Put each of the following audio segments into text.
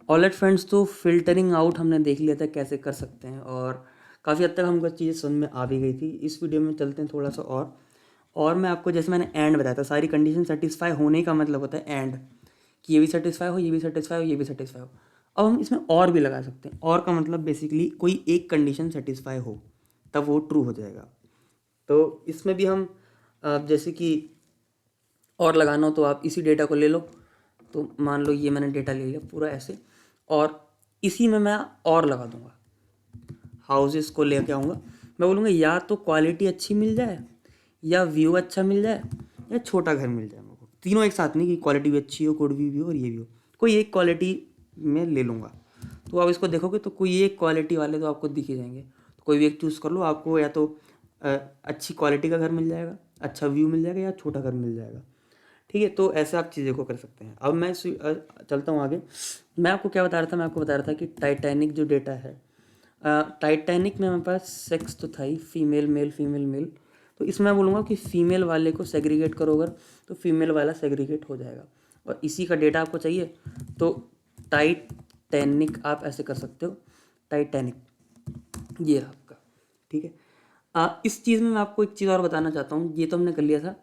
Alright friends, तो filtering out हमने देख लिया था कैसे कर सकते हैं, और काफ़ी हद तक हमको चीज़ें समझ में आ भी गई थी। इस वीडियो में चलते हैं थोड़ा सा और मैं आपको, जैसे मैंने एंड बताया था, सारी कंडीशन सेटिस्फाई होने का मतलब होता है एंड, कि ये भी सेटिस्फाई हो, ये भी सेटिस्फाई हो, ये भी सेटिस्फाई हो। अब हम इसमें और भी लगा सकते हैं। और का मतलब बेसिकली कोई एक कंडीशन सेटिस्फाई हो तब वो ट्रू हो जाएगा। तो इसमें भी हम जैसे कि और लगाना हो तो आप इसी डेटा को ले लो। तो मान लो ये मैंने डेटा ले लिया पूरा ऐसे, और इसी में मैं और लगा दूंगा। हाउसेस को लेके आऊँगा, मैं बोलूँगा या तो क्वालिटी अच्छी मिल जाए, या व्यू अच्छा मिल जाए, या छोटा घर मिल जाए। मेरे को तीनों एक साथ नहीं, कि क्वालिटी भी अच्छी हो, गुड भी हो, और ये भी हो। कोई एक क्वालिटी में ले लूँगा। तो आप इसको देखोगे तो कोई एक क्वालिटी वाले तो आपको दिख ही जाएंगे। तो कोई भी एक चूज़ कर लो, आपको या तो अच्छी क्वालिटी का घर मिल जाएगा, अच्छा व्यू मिल जाएगा, या छोटा घर मिल जाएगा। ठीक है, तो ऐसे आप चीज़ें को कर सकते हैं। अब मैं चलता हूँ आगे। मैं आपको क्या बता रहा था, मैं आपको बता रहा था कि टाइटैनिक जो डेटा है, टाइटैनिक में हमारे पास सेक्स तो था ही, फीमेल मेल फीमेल मेल। तो इसमें मैं बोलूँगा कि फ़ीमेल वाले को सेग्रीगेट करो अगर, तो फीमेल वाला सेग्रीगेट हो जाएगा। और इसी का डेटा आपको चाहिए तो टाइटैनिक आप ऐसे कर सकते हो, टाइटैनिक, ये रहा आपका। ठीक है, इस चीज़ में मैं आपको एक चीज़ और बताना चाहता हूँ। ये तो हमने कर लिया था।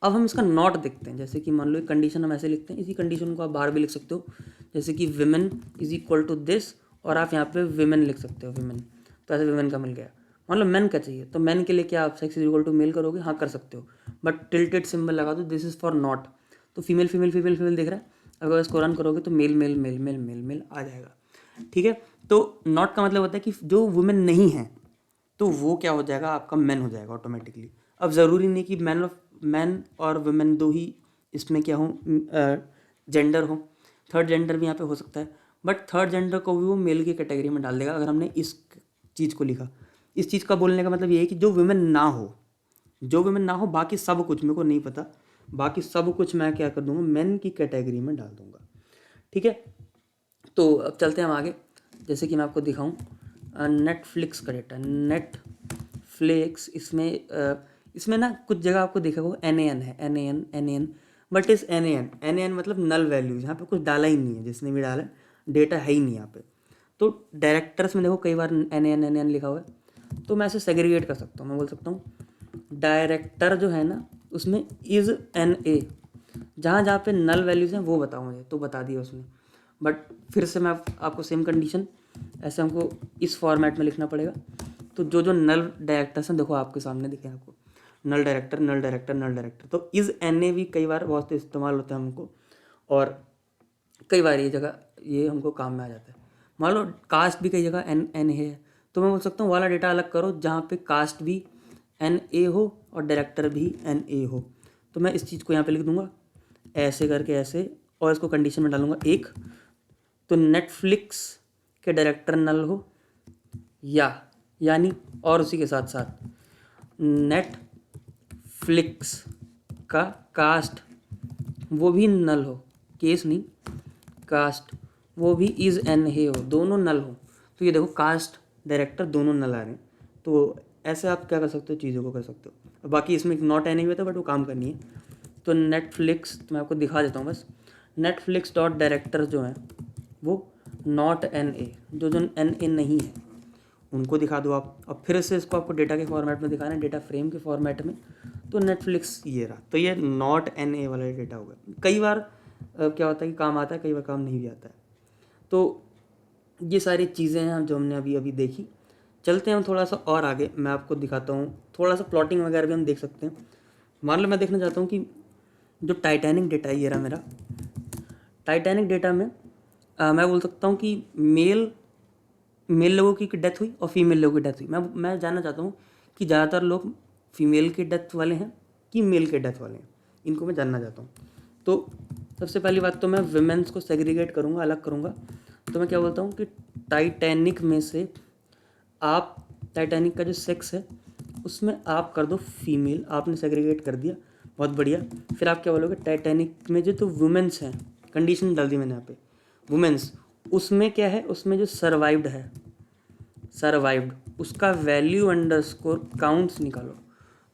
अब हम इसका नॉट देखते हैं। जैसे कि मान लो एक कंडीशन हम ऐसे लिखते हैं, इसी कंडीशन को आप बाहर भी लिख सकते हो, जैसे कि women is equal to this, और आप यहाँ पे विमेन लिख सकते हो, विमेन। तो ऐसे विमेन का मिल गया। मान लो मैन का चाहिए, तो मैन के लिए क्या आप sex is equal to male करोगे? हाँ, कर सकते हो, बट टिल्टेड सिंबल लगा दो, दिस इज फॉर नॉट। तो फीमेल फीमेल फीमेल फीमेल दिख रहा है। अगर इसको रन करोगे तो male male male male male male आ जाएगा। ठीक है, तो नॉट का मतलब होता है कि जो वुमेन नहीं है, तो वो क्या हो जाएगा, आपका मैन हो जाएगा ऑटोमेटिकली। अब ज़रूरी नहीं कि मैन और वुमेन दो ही इसमें क्या हो, जेंडर हो। थर्ड जेंडर भी यहाँ पे हो सकता है, बट थर्ड जेंडर को भी वो मेल की कैटेगरी में डाल देगा अगर हमने इस चीज़ को लिखा। इस चीज़ का बोलने का मतलब ये है कि जो वुमेन ना हो, जो वुमेन ना हो, बाकी सब कुछ मेरे को नहीं पता, बाकी सब कुछ मैं क्या कर दूंगा, मैन की कैटेगरी में डाल दूंगा। ठीक है, तो अब चलते हैं हम आगे। जैसे कि मैं आपको दिखाऊं, नेटफ्लिक्स का डेटा, नेटफ्लिक्स, इसमें ना कुछ जगह आपको देखा होगा NaN है, NaN, बट इस NaN मतलब नल वैल्यूज, यहाँ पे कुछ डाला ही नहीं है, जिसने भी डाला डेटा है ही नहीं यहाँ पे। तो डायरेक्टर्स में देखो कई बार NaN लिखा हुआ है, तो मैं ऐसे सेग्रीगेट कर सकता हूँ। मैं बोल सकता हूँ डायरेक्टर जो है ना, उसमें इज़ NA, जहाँ जहाँ पे नल वैल्यूज़ हैं वो बताओ मुझे, तो बता दिया उसने। बट फिर से मैं आपको सेम कंडीशन, ऐसे हमको इस फॉर्मेट में लिखना पड़ेगा। तो जो जो नल डायरेक्टर्स हैं देखो आपके सामने दिखे आपको, नल डायरेक्टर नल डायरेक्टर नल डायरेक्टर। तो इज़ NA भी कई बार बहुत इस्तेमाल होता है हमको, और कई बार ये जगह ये हमको काम में आ जाता है। मान लो कास्ट भी कई जगह एन है, तो मैं बोल सकता हूँ वाला डेटा अलग करो जहाँ पे कास्ट भी NA हो और डायरेक्टर भी NA हो। तो मैं इस चीज़ को यहाँ पे लिख दूंगा ऐसे करके ऐसे, और इसको कंडीशन में डालूंगा एक, तो नेटफ्लिक्स के डायरेक्टर नल हो, यानी और उसी के साथ साथ नेटफ्लिक्स का कास्ट वो भी नल हो, केस नहीं, कास्ट वो भी इज़ एन है हो, दोनों नल हो। तो ये देखो कास्ट डायरेक्टर दोनों नल आ रहे हैं। तो ऐसे आप क्या कर सकते हो, चीज़ों को कर सकते हो। बाकी इसमें एक नॉट एन हुआ था, बट वो काम करनी है। तो नेटफ्लिक्स, तो मैं आपको दिखा देता हूँ बस, नेटफ्लिक्स डॉट डायरेक्टर जो है वो नॉट NA, जो जो NA नहीं है उनको दिखा दो आप। अब फिर से इसको आपको डेटा के फॉर्मेट में दिखाना है, डेटा फ्रेम के फॉर्मेट में। तो नेटफ्लिक्स ये रहा, तो ये नॉट NA वाला डेटा होगा। कई बार क्या होता है कि काम आता है, कई बार काम नहीं भी आता है। तो ये सारी चीज़ें हैं जो हमने अभी अभी देखी। चलते हैं हम थोड़ा सा और आगे, मैं आपको दिखाता हूँ थोड़ा सा प्लॉटिंग वगैरह भी हम देख सकते हैं। मान लो मैं देखना चाहता हूँ कि जो टाइटैनिक डेटा है, ये रहा मेरा टाइटैनिक डेटा में, मैं बोल सकता हूँ कि मेल लोगों की डेथ हुई और फीमेल लोगों की डेथ हुई। मैं जानना चाहता हूँ कि ज़्यादातर लोग फीमेल के डेथ वाले हैं कि मेल के डेथ वाले हैं, इनको मैं जानना चाहता हूँ। तो सबसे पहली बात तो मैं विमेंस को सेग्रीगेट करूँगा, अलग करूँगा। तो मैं क्या बोलता हूँ कि टाइटैनिक में से आप, टाइटैनिक का जो सेक्स है उसमें आप कर दो फीमेल, आपने सेग्रीगेट कर दिया, बहुत बढ़िया। फिर आप क्या बोलोगे, टाइटैनिक में जो तो वुमेंस हैं, कंडीशन डाल दी मैंने यहाँ पे, वुमेंस, उसमें क्या है, उसमें जो सर्वाइव्ड है, सर्वाइव्ड उसका वैल्यू अंडरस्कोर काउंट्स निकालो।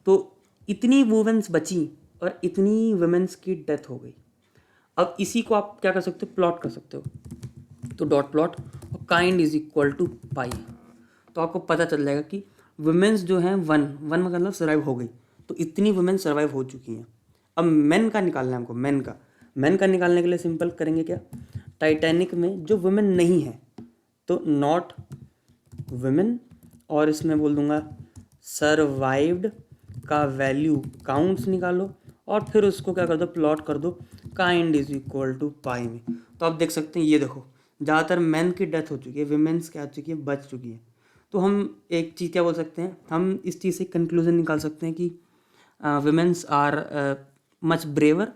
तो इतनी वुमेंस बची और इतनी वुमेंस की डेथ हो गई। अब इसी को आप क्या कर सकते हो, प्लॉट कर सकते हो। तो डॉट प्लॉट और काइंड इज इक्वल टू पाई, तो आपको पता चल जाएगा कि वुमेन्स जो हैं वन वन मतलब सर्वाइव हो गई, तो इतनी वुमेन सर्वाइव हो चुकी हैं। अब मेन का निकालना है हमको, मेन का निकालने के लिए सिंपल करेंगे क्या, टाइटैनिक में जो वुमेन नहीं है तो नॉट वुमेन, और इसमें बोल दूंगा सर्वाइव्ड का वैल्यू काउंट्स निकालो और फिर उसको क्या कर दो, प्लॉट कर दो काइंड इज इक्वल टू पाई में। तो आप देख सकते हैं, ये देखो ज़्यादातर मैन की डेथ हो चुकी है, विमेंस क्या हो चुकी है, बच चुकी है। तो हम एक चीज़ क्या बोल सकते हैं, हम इस चीज़ से कंक्लूजन निकाल सकते हैं कि विमेंस आर मच ब्रेव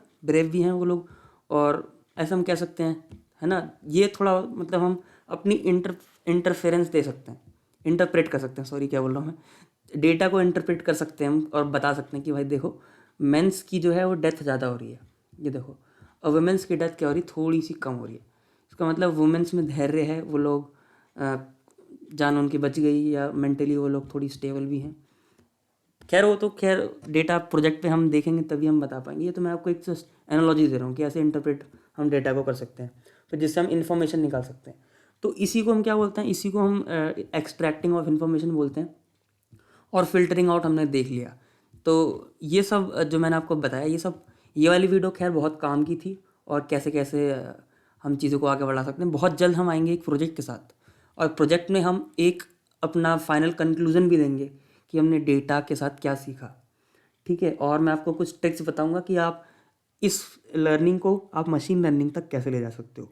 भी हैं वो लोग, और ऐसा हम कह सकते हैं, है ना। ये थोड़ा मतलब हम अपनी इंटरफेरेंस दे सकते हैं, इंटरप्रेट कर सकते हैं, सॉरी क्या बोल रहा हूँ मैं, डेटा को इंटरप्रेट कर सकते हैं हम और बता सकते हैं कि भाई देखो मेंस की जो है वो डेथ ज़्यादा हो रही है, ये देखो, और वुमेंस की डेथ क्या हो रही है, थोड़ी सी कम हो रही है। इसका मतलब वुमेंस में धैर्य है, वो लोग जान उनकी बच गई, या मेंटली वो लोग थोड़ी स्टेबल भी हैं। खैर वो तो खैर डेटा प्रोजेक्ट पे हम देखेंगे तभी हम बता पाएंगे, ये तो मैं आपको एक जस्ट एनालॉजी दे रहा हूँ कि ऐसे इंटरप्रेट हम डेटा को कर सकते हैं, फिर जिससे हम इन्फॉर्मेशन निकाल सकते हैं। तो इसी को हम क्या बोलते हैं, इसी को हम एक्सट्रैक्टिंग ऑफ इन्फॉर्मेशन बोलते हैं। और फिल्टरिंग आउट हमने देख लिया। तो ये सब जो मैंने आपको बताया, ये वाली वीडियो खैर बहुत काम की थी, और कैसे कैसे हम चीज़ों को आगे बढ़ा सकते हैं। बहुत जल्द हम आएंगे एक प्रोजेक्ट के साथ, और प्रोजेक्ट में हम एक अपना फाइनल कंक्लूजन भी देंगे कि हमने डेटा के साथ क्या सीखा, ठीक है। और मैं आपको कुछ ट्रिक्स बताऊंगा कि आप इस लर्निंग को आप मशीन लर्निंग तक कैसे ले जा सकते हो।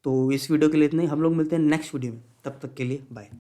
तो इस वीडियो के लिए इतना ही, हम लोग मिलते हैं नेक्स्ट वीडियो में, तब तक के लिए बाय।